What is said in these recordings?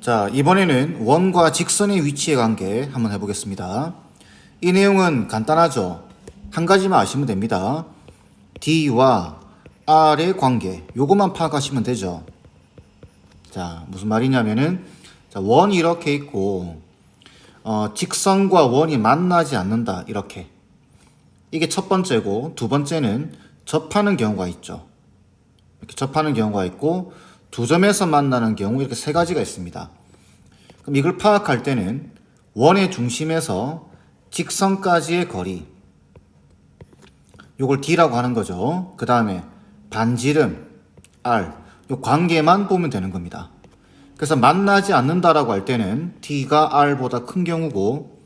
자, 이번에는 원과 직선의 위치의 관계 한번 해보겠습니다. 이 내용은 간단하죠. 한 가지만 아시면 됩니다. D와 R의 관계, 요것만 파악하시면 되죠. 자, 무슨 말이냐면은, 자, 원이 이렇게 있고, 직선과 원이 만나지 않는다, 이렇게. 이게 첫 번째고, 두 번째는 접하는 경우가 있죠. 이렇게 접하는 경우가 있고, 두 점에서 만나는 경우 이렇게 세 가지가 있습니다. 그럼 이걸 파악할 때는 원의 중심에서 직선까지의 거리, 요걸 D라고 하는 거죠. 그 다음에 반지름 R, 요 관계만 보면 되는 겁니다. 그래서 만나지 않는다라고 할 때는 D가 R보다 큰 경우고,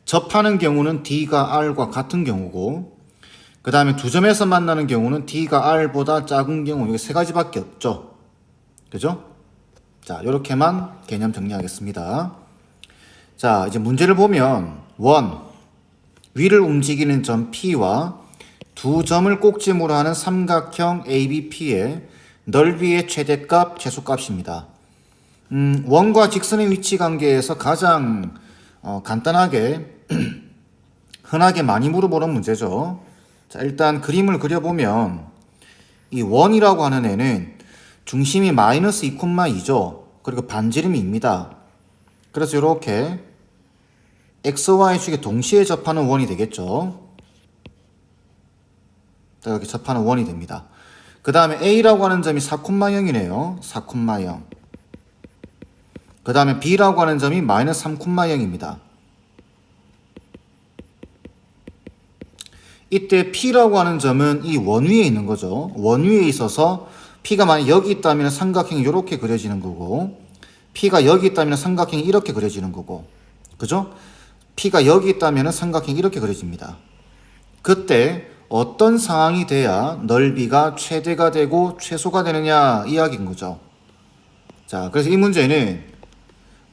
접하는 경우는 D가 R과 같은 경우고, 그 다음에 두 점에서 만나는 경우는 D가 R보다 작은 경우, 이게 세 가지밖에 없죠. 그죠? 자, 요렇게만 개념 정리하겠습니다. 자, 이제 문제를 보면 원, 위를 움직이는 점 P와 두 점을 꼭지무로 하는 삼각형 ABP의 넓이의 최대값, 최소값입니다. 원과 직선의 위치 관계에서 가장 간단하게 흔하게 많이 물어보는 문제죠. 자, 일단 그림을 그려보면 이 원이라고 하는 애는 중심이 마이너스 2,2죠. 그리고 반지름이 2입니다. 그래서 이렇게 XY축에 동시에 접하는 원이 되겠죠. 자, 이렇게 접하는 원이 됩니다. 그 다음에 A라고 하는 점이 4,0이네요. 4,0. 그 다음에 B라고 하는 점이 마이너스 3,0입니다. 이때 P라고 하는 점은 이 원 위에 있는 거죠. 원 위에 있어서 P가 만약 여기 있다면 삼각형이 이렇게 그려지는 거고, P가 여기 있다면 삼각형이 이렇게 그려지는 거고, 그죠? P가 여기 있다면 삼각형이 이렇게 그려집니다. 그때 어떤 상황이 돼야 넓이가 최대가 되고 최소가 되느냐 이야기인 거죠. 자, 그래서 이 문제는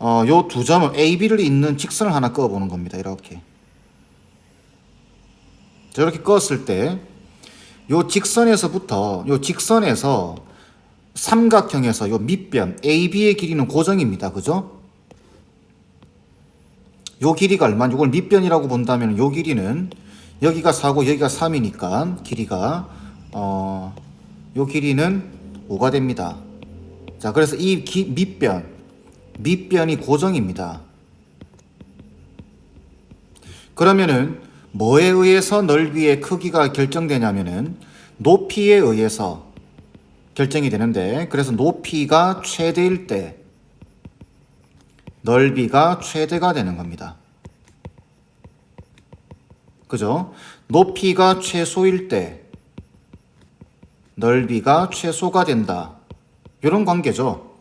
요 두 점을 A, B를 잇는 직선을 하나 그어보는 겁니다. 이렇게. 자, 이렇게 그었을 때 요 직선에서부터 요 직선에서 삼각형에서 요 밑변 AB의 길이는 고정입니다. 그죠? 요 길이가 얼마냐? 이걸 밑변이라고 본다면 요 길이는 여기가 4고 여기가 3이니까 길이가 요 길이는 5가 됩니다. 자, 그래서 이 밑변이 고정입니다. 그러면은 뭐에 의해서 넓이의 크기가 결정되냐면은 높이에 의해서 결정이 되는데, 그래서 높이가 최대일 때 넓이가 최대가 되는 겁니다. 그죠? 높이가 최소일 때 넓이가 최소가 된다. 이런 관계죠.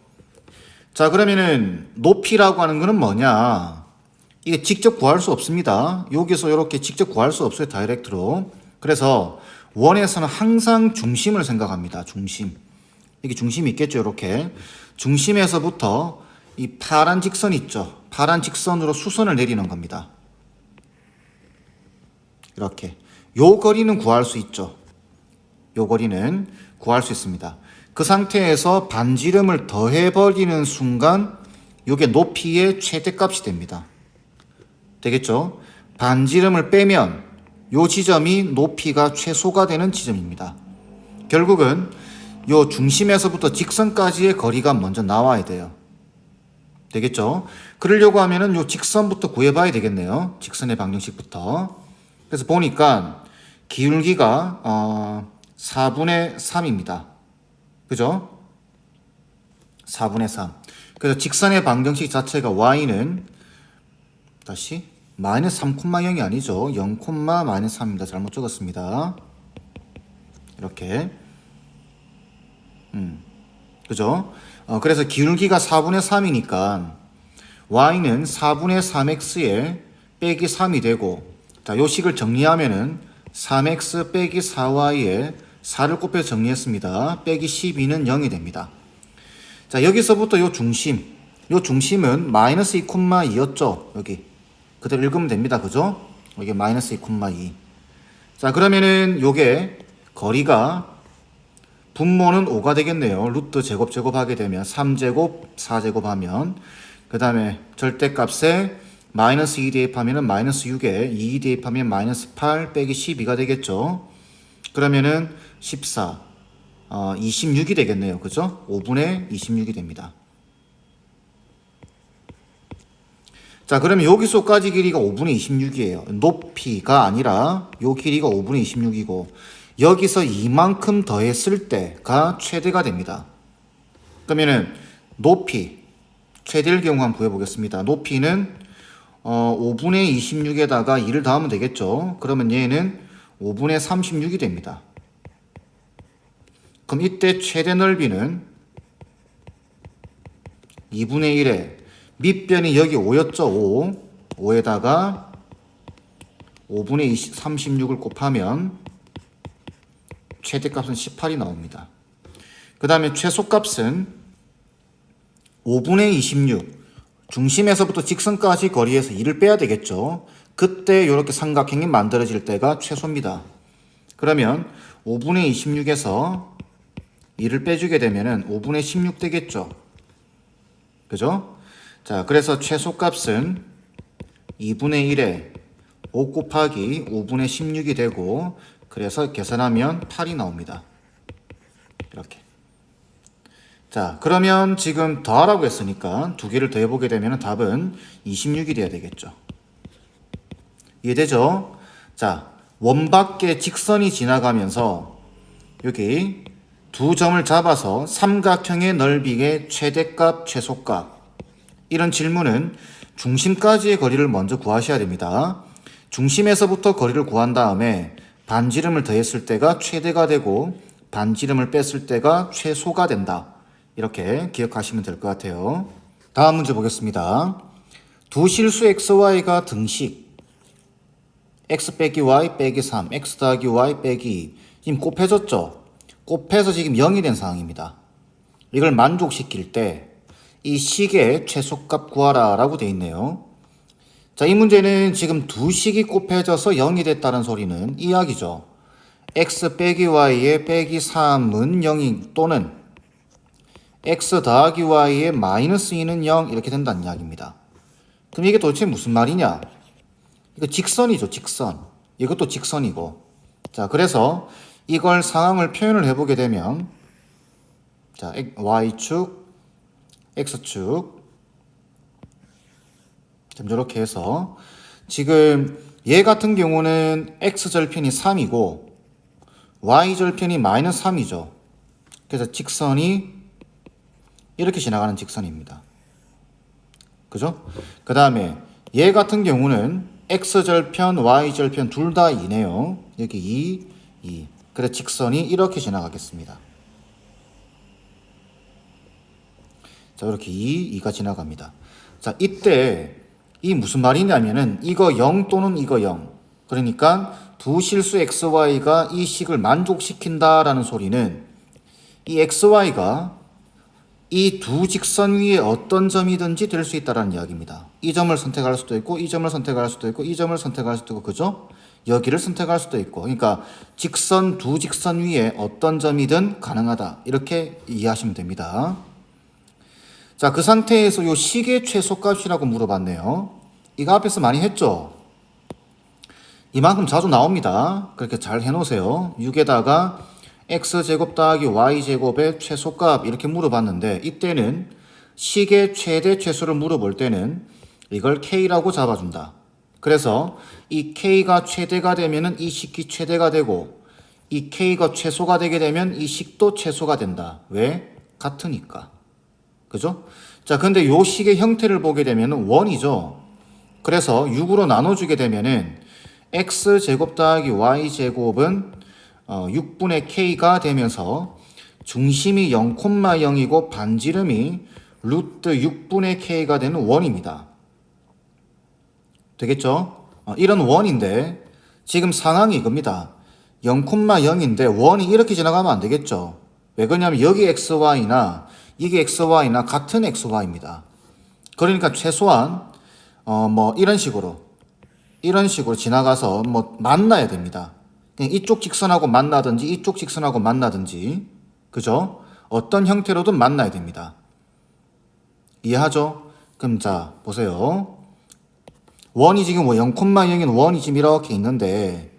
자, 그러면은 높이라고 하는 거는 뭐냐? 이게 직접 구할 수 없습니다. 여기서 이렇게 직접 구할 수 없어요. 다이렉트로. 그래서 원에서는 항상 중심을 생각합니다. 중심. 여기 중심이 있겠죠. 이렇게. 중심에서부터 이 파란 직선 있죠. 파란 직선으로 수선을 내리는 겁니다. 이렇게. 요 거리는 구할 수 있죠. 요 거리는 구할 수 있습니다. 그 상태에서 반지름을 더해버리는 순간 요게 높이의 최대값이 됩니다. 되겠죠? 반지름을 빼면 요 지점이 높이가 최소가 되는 지점입니다. 결국은 요 중심에서부터 직선까지의 거리가 먼저 나와야 돼요. 되겠죠? 그러려고 하면은 요 직선부터 구해봐야 되겠네요. 직선의 방정식부터. 그래서 보니까 기울기가 4분의 3입니다. 그죠? 4분의 3. 그래서 직선의 방정식 자체가 y는 다시 마이너스 3,0이 아니죠. 0, 마이너스 3입니다. 잘못 적었습니다. 이렇게. 그죠? 그래서 기울기가 4분의 3이니까 y는 4분의 3x에 빼기 3이 되고, 자, 요 식을 정리하면은 3x 빼기 4y에 4를 곱해서 정리했습니다. 빼기 12는 0이 됩니다. 자, 여기서부터 요 중심은 마이너스 2,2였죠. 여기. 그대로 읽으면 됩니다. 그죠? 이게 마이너스 2,2. 자, 그러면은 요게 거리가 분모는 5가 되겠네요. 루트 제곱 하게 되면 3제곱 4제곱 하면 그 다음에 절대값에 마이너스 2 대입하면 마이너스 6에 2 대입하면 마이너스 8 빼기 12가 되겠죠. 그러면은 14 26이 되겠네요. 그죠? 5분의 26이 됩니다. 자, 그러면 여기서까지 길이가 5분의 26이에요. 높이가 아니라 요 길이가 5분의 26이고 여기서 이만큼 더했을 때가 최대가 됩니다. 그러면은 높이 최대일 경우 한번 구해보겠습니다. 높이는 5분의 26에다가 2를 더하면 되겠죠. 그러면 얘는 5분의 36이 됩니다. 그럼 이때 최대 넓이는 2분의 1에 밑변이 여기 5였죠. 5에다가 5분의 36을 곱하면 최대값은 18이 나옵니다. 그 다음에 최소값은 5분의 26 중심에서부터 직선까지 거리에서 2를 빼야 되겠죠. 그때 이렇게 삼각형이 만들어질 때가 최소입니다. 그러면 5분의 26에서 2를 빼주게 되면 5분의 16 되겠죠. 그죠? 자, 그래서 최소값은 2분의 1에 5 곱하기 5분의 16이 되고 그래서 계산하면 8이 나옵니다. 이렇게. 자, 그러면 지금 더하라고 했으니까 두 개를 더해보게 되면 답은 26이 돼야 되겠죠. 이해되죠? 자, 원 밖에 직선이 지나가면서 여기 두 점을 잡아서 삼각형의 넓이의 최대값, 최소값 이런 질문은 중심까지의 거리를 먼저 구하셔야 됩니다. 중심에서부터 거리를 구한 다음에 반지름을 더했을 때가 최대가 되고 반지름을 뺐을 때가 최소가 된다. 이렇게 기억하시면 될 것 같아요. 다음 문제 보겠습니다. 두 실수 xy가 등식 x 빼기 y 빼기 3, x 더하기 y 빼기 2 지금 곱해졌죠? 곱해서 지금 0이 된 상황입니다. 이걸 만족시킬 때 이 식의 최소값 구하라 라고 되어 있네요. 자, 이 문제는 지금 두 식이 곱해져서 0이 됐다는 소리는 이 이야기죠. x 빼기 y의 빼기 3은 0이 또는 x 더하기 y의 마이너스 2는 0 이렇게 된다는 이야기입니다. 그럼 이게 도대체 무슨 말이냐? 이거 직선이죠, 직선. 이것도 직선이고. 자, 그래서 이걸 상황을 표현을 해보게 되면 자, y축, x축 이렇게 해서 지금 얘 같은 경우는 x절편이 3이고 y절편이 마이너스 3이죠. 그래서 직선이 이렇게 지나가는 직선입니다. 그죠? 그 다음에 얘 같은 경우는 x절편, y절편 둘 다 2네요. 여기 2. 그래서 직선이 이렇게 지나가겠습니다. 자, 이렇게 2가 지나갑니다. 자, 이때 이 무슨 말이냐면은 이거 0 또는 이거 0. 그러니까 두 실수 xy가 이 식을 만족시킨다라는 소리는 이 xy가 이 두 직선 위에 어떤 점이든지 될 수 있다는 이야기입니다. 이 점을 선택할 수도 있고 이 점을 선택할 수도 있고 이 점을 선택할 수도 있고 그죠? 여기를 선택할 수도 있고 그러니까 직선 두 직선 위에 어떤 점이든 가능하다 이렇게 이해하시면 됩니다. 자, 그 상태에서 이 식의 최소값이라고 물어봤네요. 이거 앞에서 많이 했죠? 이만큼 자주 나옵니다. 그렇게 잘 해놓으세요. 6에다가 x제곱 더하기 y제곱의 최소값 이렇게 물어봤는데 이때는 식의 최대 최소를 물어볼 때는 이걸 k라고 잡아준다. 그래서 이 k가 최대가 되면 이 식이 최대가 되고 이 k가 최소가 되게 되면 이 식도 최소가 된다. 왜? 같으니까. 그죠? 자, 근데 요 식의 형태를 보게 되면 원이죠. 그래서 6으로 나눠주게 되면은 x제곱 더하기 y제곱은 6분의 k가 되면서 중심이 0,0이고 반지름이 루트 6분의 k가 되는 원입니다. 되겠죠? 이런 원인데 지금 상황이 이겁니다. 0,0인데 원이 이렇게 지나가면 안 되겠죠. 왜 그러냐면 여기 xy나 이게 xy나 같은 xy입니다. 그러니까 최소한 이런 식으로 지나가서 만나야 됩니다. 그냥 이쪽 직선하고 만나든지 이쪽 직선하고 만나든지 그죠? 어떤 형태로든 만나야 됩니다. 이해하죠? 그럼 자, 보세요. 원이 지금 0,0인 원이 지금 이렇게 있는데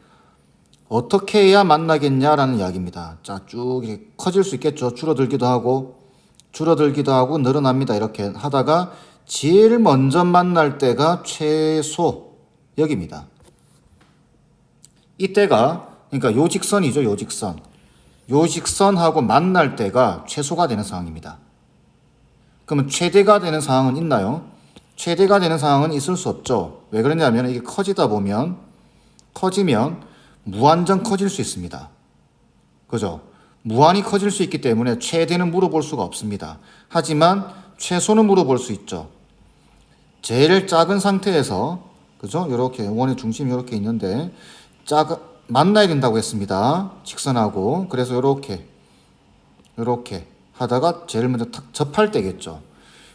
어떻게 해야 만나겠냐라는 이야기입니다. 자, 쭉 이렇게 커질 수 있겠죠. 줄어들기도 하고 늘어납니다. 이렇게 하다가 제일 먼저 만날 때가 최소 여기입니다. 이때가 그러니까 요 직선이죠. 요 직선. 요 직선하고 만날 때가 최소가 되는 상황입니다. 그러면 최대가 되는 상황은 있나요? 최대가 되는 상황은 있을 수 없죠. 왜 그러냐면 이게 커지면 무한정 커질 수 있습니다. 그죠? 무한히 커질 수 있기 때문에 최대는 물어볼 수가 없습니다. 하지만 최소는 물어볼 수 있죠. 제일 작은 상태에서 그죠? 이렇게 원의 중심이 이렇게 있는데 만나야 된다고 했습니다. 직선하고. 그래서 이렇게 하다가 제일 먼저 탁 접할 때겠죠.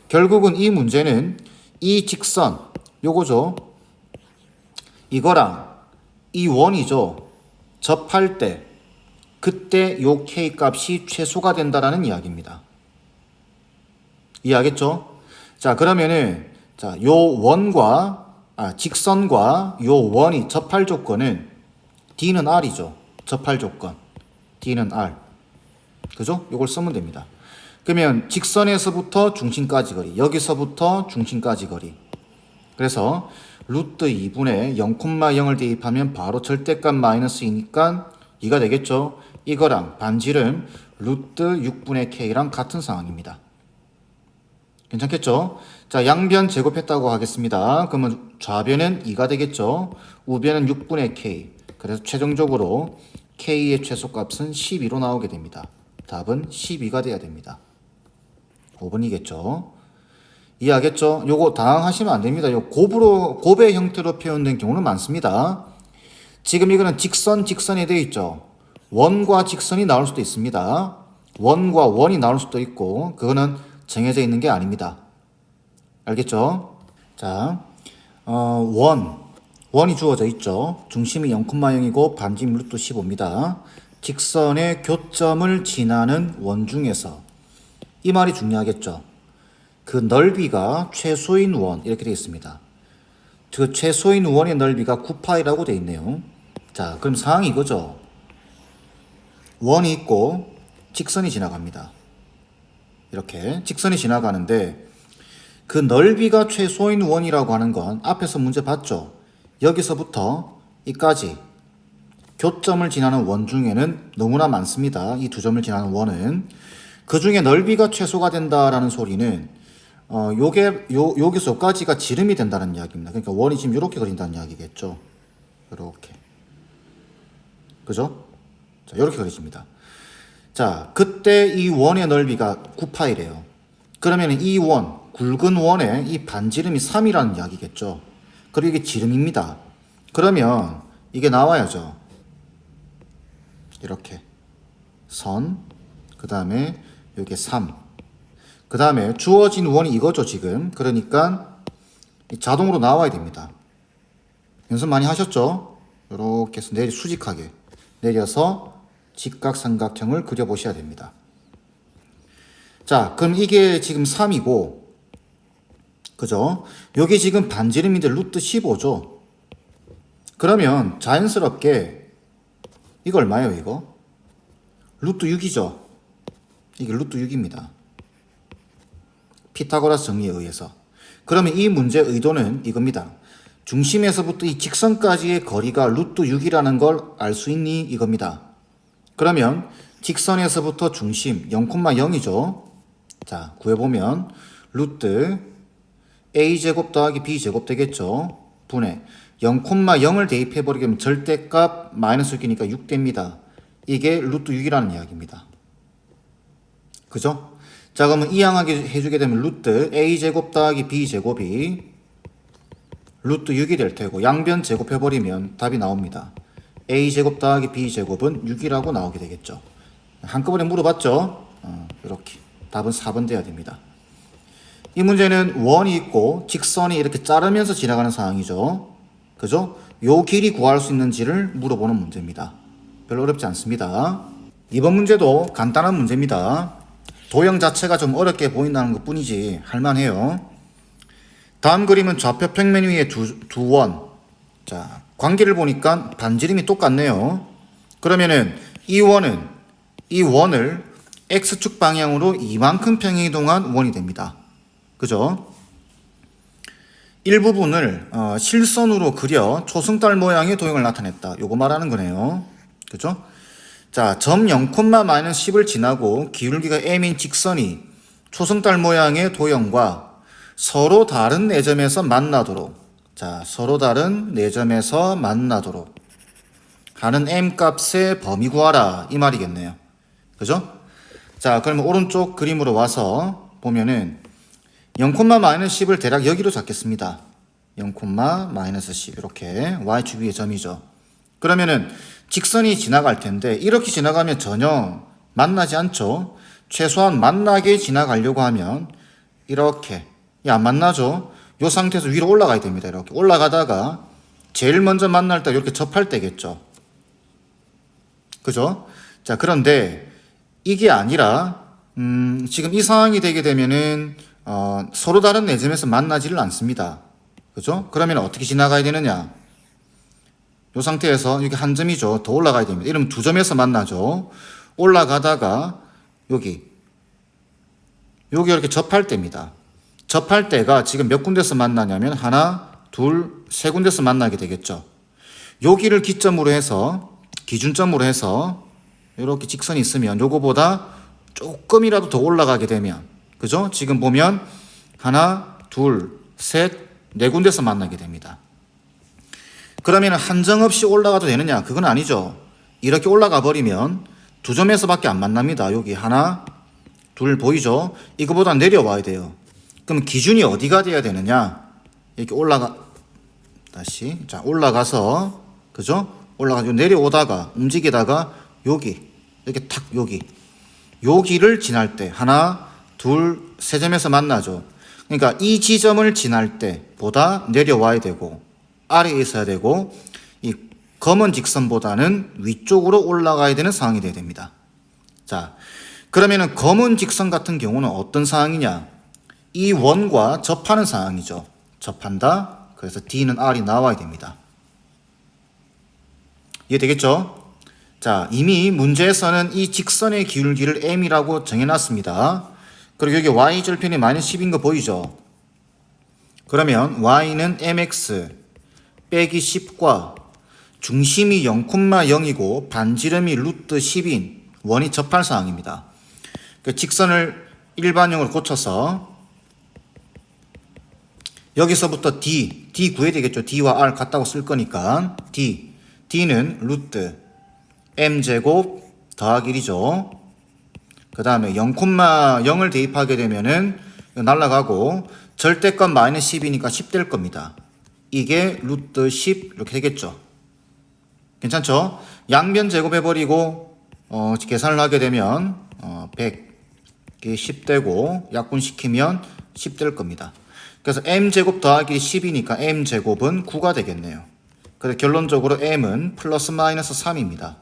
결국은 이 문제는 이 직선 요거죠. 이거랑 이 원이죠. 접할 때 그때 요 K 값이 최소가 된다라는 이야기입니다. 이해하겠죠? 자, 그러면은 요 직선과 요 원이 접할 조건은 D는 R이죠. 접할 조건. D는 R. 그죠? 요걸 쓰면 됩니다. 그러면 직선에서부터 중심까지 거리, 여기서부터 중심까지 거리. 그래서 루트 2분의 0,0을 대입하면 바로 절대값 마이너스 2니까 2가 되겠죠. 이거랑 반지름 루트 6분의 K랑 같은 상황입니다. 괜찮겠죠? 자, 양변 제곱했다고 하겠습니다. 그러면 좌변은 2가 되겠죠. 우변은 6분의 K. 그래서 최종적으로 K의 최소값은 12로 나오게 됩니다. 답은 12가 돼야 됩니다. 5번이겠죠. 이해하겠죠? 요거 당황하시면 안 됩니다. 요 곱의 형태로 표현된 경우는 많습니다. 지금 이거는 직선에 되어 있죠. 원과 직선이 나올 수도 있습니다. 원과 원이 나올 수도 있고, 그거는 정해져 있는 게 아닙니다. 알겠죠? 자, 원이 주어져 있죠. 중심이 0,0이고 반지름 루트 15입니다. 직선의 교점을 지나는 원 중에서 이 말이 중요하겠죠. 그 넓이가 최소인 원 이렇게 되어 있습니다. 그 최소인 원의 넓이가 9파이라고 되어 있네요. 자, 그럼 상황이 이거죠. 원이 있고 직선이 지나갑니다. 이렇게 직선이 지나가는데 그 넓이가 최소인 원이라고 하는 건 앞에서 문제 봤죠. 여기서부터 이까지 교점을 지나는 원 중에는 너무나 많습니다. 이 두 점을 지나는 원은. 그 중에 넓이가 최소가 된다라는 소리는 여기서 여기까지가 지름이 된다는 이야기입니다. 그러니까 원이 지금 이렇게 그린다는 이야기겠죠. 이렇게. 그죠? 자, 이렇게 그려집니다. 자, 그때 이 원의 넓이가 9파이래요. 그러면 이 원, 굵은 원의 이 반지름이 3이라는 이야기겠죠. 그리고 이게 지름입니다. 그러면 이게 나와야죠. 이렇게 선, 그 다음에 여기 3, 그 다음에 주어진 원이 이거죠 지금. 그러니까 자동으로 나와야 됩니다. 연습 많이 하셨죠? 이렇게 해서 수직하게 내려서 직각삼각형을 그려보셔야 됩니다. 자, 그럼 이게 지금 3이고 그죠? 여기 지금 반지름인데 루트 15죠? 그러면 자연스럽게 이거 얼마예요, 이거? 루트 6이죠? 이게 루트 6입니다. 피타고라스 정리에 의해서. 그러면 이 문제의 의도는 이겁니다. 중심에서부터 이 직선까지의 거리가 루트 6이라는 걸 알 수 있니? 이겁니다. 그러면 직선에서부터 중심 0,0이죠? 자, 구해보면 루트 a제곱 더하기 b제곱 되겠죠? 분의 0,0을 대입해버리면 절대값 마이너스 6이니까 6 됩니다. 이게 루트 6이라는 이야기입니다. 그죠? 자, 그러면 이항하게 해주게 되면 루트 a제곱 더하기 b제곱이 루트 6이 될 테고 양변 제곱해버리면 답이 나옵니다. a제곱 더하기 b제곱은 6이라고 나오게 되겠죠. 한꺼번에 물어봤죠? 이렇게 답은 4번 돼야 됩니다. 이 문제는 원이 있고 직선이 이렇게 자르면서 지나가는 상황이죠. 그죠? 요 길이 구할 수 있는지를 물어보는 문제입니다. 별로 어렵지 않습니다. 이번 문제도 간단한 문제입니다. 도형 자체가 좀 어렵게 보인다는 것 뿐이지 할만해요. 다음 그림은 좌표 평면 위에 두 원. 자, 관계를 보니까 반지름이 똑같네요. 그러면은 이 원을 x축 방향으로 이만큼 평행이동한 원이 됩니다. 그죠? 일부분을 실선으로 그려 초승달 모양의 도형을 나타냈다. 요거 말하는 거네요. 그죠? 자, 점 0,-10을 지나고 기울기가 m인 직선이 초승달 모양의 도형과 서로 다른 4점에서 만나도록, 자, 서로 다른 4점에서 만나도록 하는 m 값의 범위 구하라 이 말이겠네요. 그죠? 자, 그러면 오른쪽 그림으로 와서 보면은 0,-10을 대략 여기로 잡겠습니다. 0,-10 이렇게 y축 위의 점이죠. 그러면은 직선이 지나갈 텐데 이렇게 지나가면 전혀 만나지 않죠. 최소한 만나게 지나가려고 하면 이렇게 안 만나죠. 이 상태에서 위로 올라가야 됩니다. 이렇게 올라가다가 제일 먼저 만날 때 이렇게 접할 때겠죠. 그죠? 자, 그런데 이게 아니라 지금 이 상황이 되게 되면은 서로 다른 4점에서 만나지를 않습니다. 그죠? 그러면 어떻게 지나가야 되느냐? 이 상태에서 여기 한 점이죠. 더 올라가야 됩니다. 이러면 2점에서 만나죠. 올라가다가 여기 이렇게 접할 때입니다. 접할 때가 지금 몇 군데서 만나냐면 하나, 둘, 세 군데서 만나게 되겠죠. 여기를 기준점으로 해서 이렇게 직선이 있으면 요거보다 조금이라도 더 올라가게 되면, 그죠? 지금 보면 하나, 둘, 셋, 네 군데서 만나게 됩니다. 그러면 한정없이 올라가도 되느냐? 그건 아니죠. 이렇게 올라가 버리면 2점에서밖에 안 만납니다. 여기 하나, 둘 보이죠? 이거보다 내려와야 돼요. 그럼 기준이 어디가 돼야 되느냐? 이렇게 올라가서, 그죠? 내려오다가, 움직이다가, 이렇게 탁, 여기를 지날 때, 하나, 둘, 세 점에서 만나죠. 그러니까 이 지점을 지날 때보다 내려와야 되고, 아래에 있어야 되고, 이 검은 직선보다는 위쪽으로 올라가야 되는 상황이 돼야 됩니다. 자, 그러면은 검은 직선 같은 경우는 어떤 상황이냐? 이 원과 접하는 상황이죠. 접한다. 그래서 D는 R이 나와야 됩니다. 이해되겠죠? 자, 이미 문제에서는 이 직선의 기울기를 m이라고 정해놨습니다. 그리고 여기 y절편이 -10인 거 보이죠? 그러면 y는 mx 빼기 10과 중심이 0,0이고 반지름이 루트 10인 원이 접할 상황입니다. 그 직선을 일반형으로 고쳐서 여기서부터 D 구해야 되겠죠. D와 R 같다고 쓸 거니까 D는 루트 m제곱 더하기 1이죠. 그 다음에 0,0을 대입하게 되면은 날라가고 절대값 -10이니까 10 될 겁니다. 이게 루트 10 이렇게 되겠죠. 괜찮죠? 양변 제곱해버리고 계산을 하게 되면 100이 10 되고 약분시키면 10 될 겁니다. 그래서 m제곱 더하기 10이니까 m제곱은 9가 되겠네요. 그래서 결론적으로 m은 플러스 마이너스 3입니다.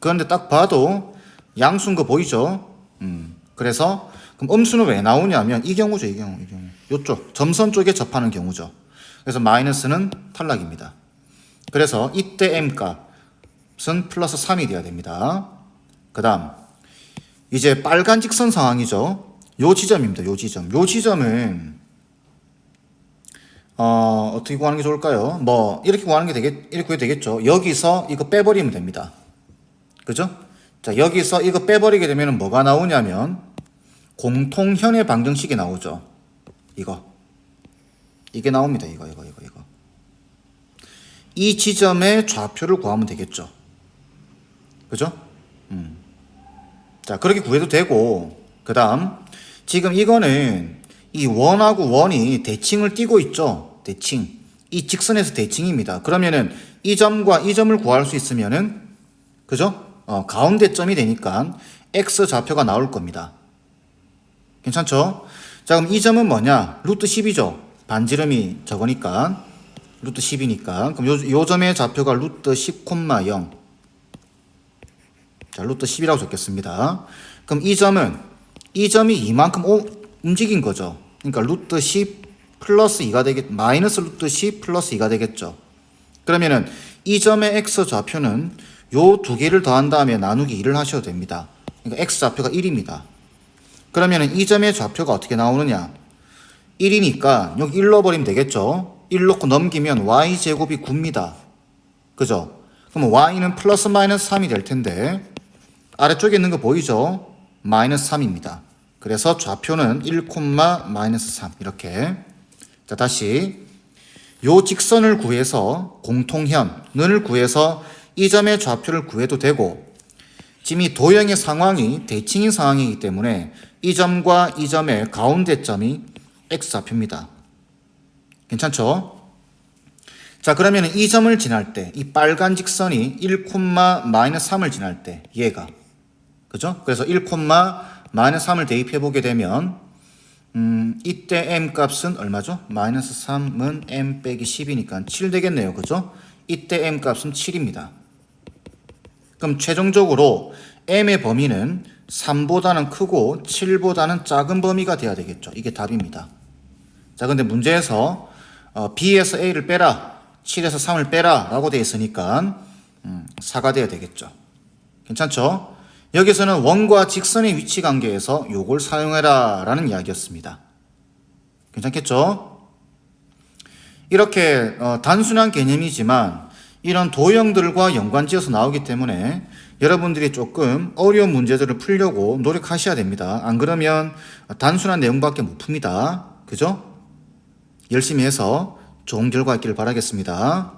그런데 딱 봐도 양수인 거 보이죠? 그래서 그럼 음수는 왜 나오냐면 이 경우죠. 이 경우. 요쪽 점선 쪽에 접하는 경우죠. 그래서 마이너스는 탈락입니다. 그래서 이때 m 값은 플러스 3이 돼야 됩니다. 그 다음 이제 빨간 직선 상황이죠. 요 지점입니다. 요 지점은 어떻게 구하는 게 좋을까요? 이렇게 구하는 게 이렇게 구해도 되겠죠. 여기서 이거 빼버리면 됩니다. 그죠? 자, 여기서 이거 빼버리게 되면 뭐가 나오냐면 공통현의 방정식이 나오죠. 이게 나옵니다. 이거. 이 지점의 좌표를 구하면 되겠죠. 그죠? 자, 그렇게 구해도 되고, 그 다음, 지금 이거는 이 원하고 원이 대칭을 띠고 있죠. 대칭. 이 직선에서 대칭입니다. 그러면은 이 점과 이 점을 구할 수 있으면은, 그죠? 가운데 점이 되니까 x 좌표가 나올 겁니다. 괜찮죠? 자, 그럼 이 점은 뭐냐? 루트 10이죠. 반지름이 저거니까. 루트 10이니까. 그럼 요 점의 좌표가 루트 10,0. 자, 루트 10이라고 적겠습니다. 그럼 이 점이 이만큼 움직인 거죠. 그러니까 루트 10 플러스 2가 마이너스 루트 10 플러스 2가 되겠죠. 그러면은 이 점의 x 좌표는 요 두 개를 더한 다음에 나누기 2를 하셔도 됩니다. 그러니까 x 좌표가 1입니다. 그러면은 이 점의 좌표가 어떻게 나오느냐? 1이니까 여기 1 넣어버리면 되겠죠. 1 넣고 넘기면 y제곱이 9입니다. 그죠? 그럼 y는 플러스 마이너스 3이 될 텐데 아래쪽에 있는 거 보이죠? 마이너스 3입니다. 그래서 좌표는 1, 마이너스 3 이렇게. 자, 다시 요 직선을 구해서 공통현을 구해서 이 점의 좌표를 구해도 되고, 지금 이 도형의 상황이 대칭인 상황이기 때문에 이 점과 이 점의 가운데 점이 x좌표입니다. 괜찮죠? 자, 그러면 이 점을 지날 때 이 빨간 직선이 1, 마이너스 3을 지날 때 얘가, 그죠? 그래서 1, 마이너스 3을 대입해 보게 되면 이때 m 값은 얼마죠? 마이너스 3은 m 빼기 10이니까 7 되겠네요. 그죠? 이때 m 값은 7입니다. 그럼 최종적으로 m의 범위는 3보다는 크고 7보다는 작은 범위가 돼야 되겠죠. 이게 답입니다. 자, 근데 문제에서 b에서 a를 빼라, 7에서 3을 빼라 라고 되어 있으니까 4가 돼야 되겠죠. 괜찮죠? 여기서는 원과 직선의 위치 관계에서 요걸 사용해라 라는 이야기였습니다. 괜찮겠죠? 이렇게 단순한 개념이지만 이런 도형들과 연관지어서 나오기 때문에 여러분들이 조금 어려운 문제들을 풀려고 노력하셔야 됩니다. 안 그러면 단순한 내용밖에 못 풉니다. 그죠? 열심히 해서 좋은 결과 있기를 바라겠습니다.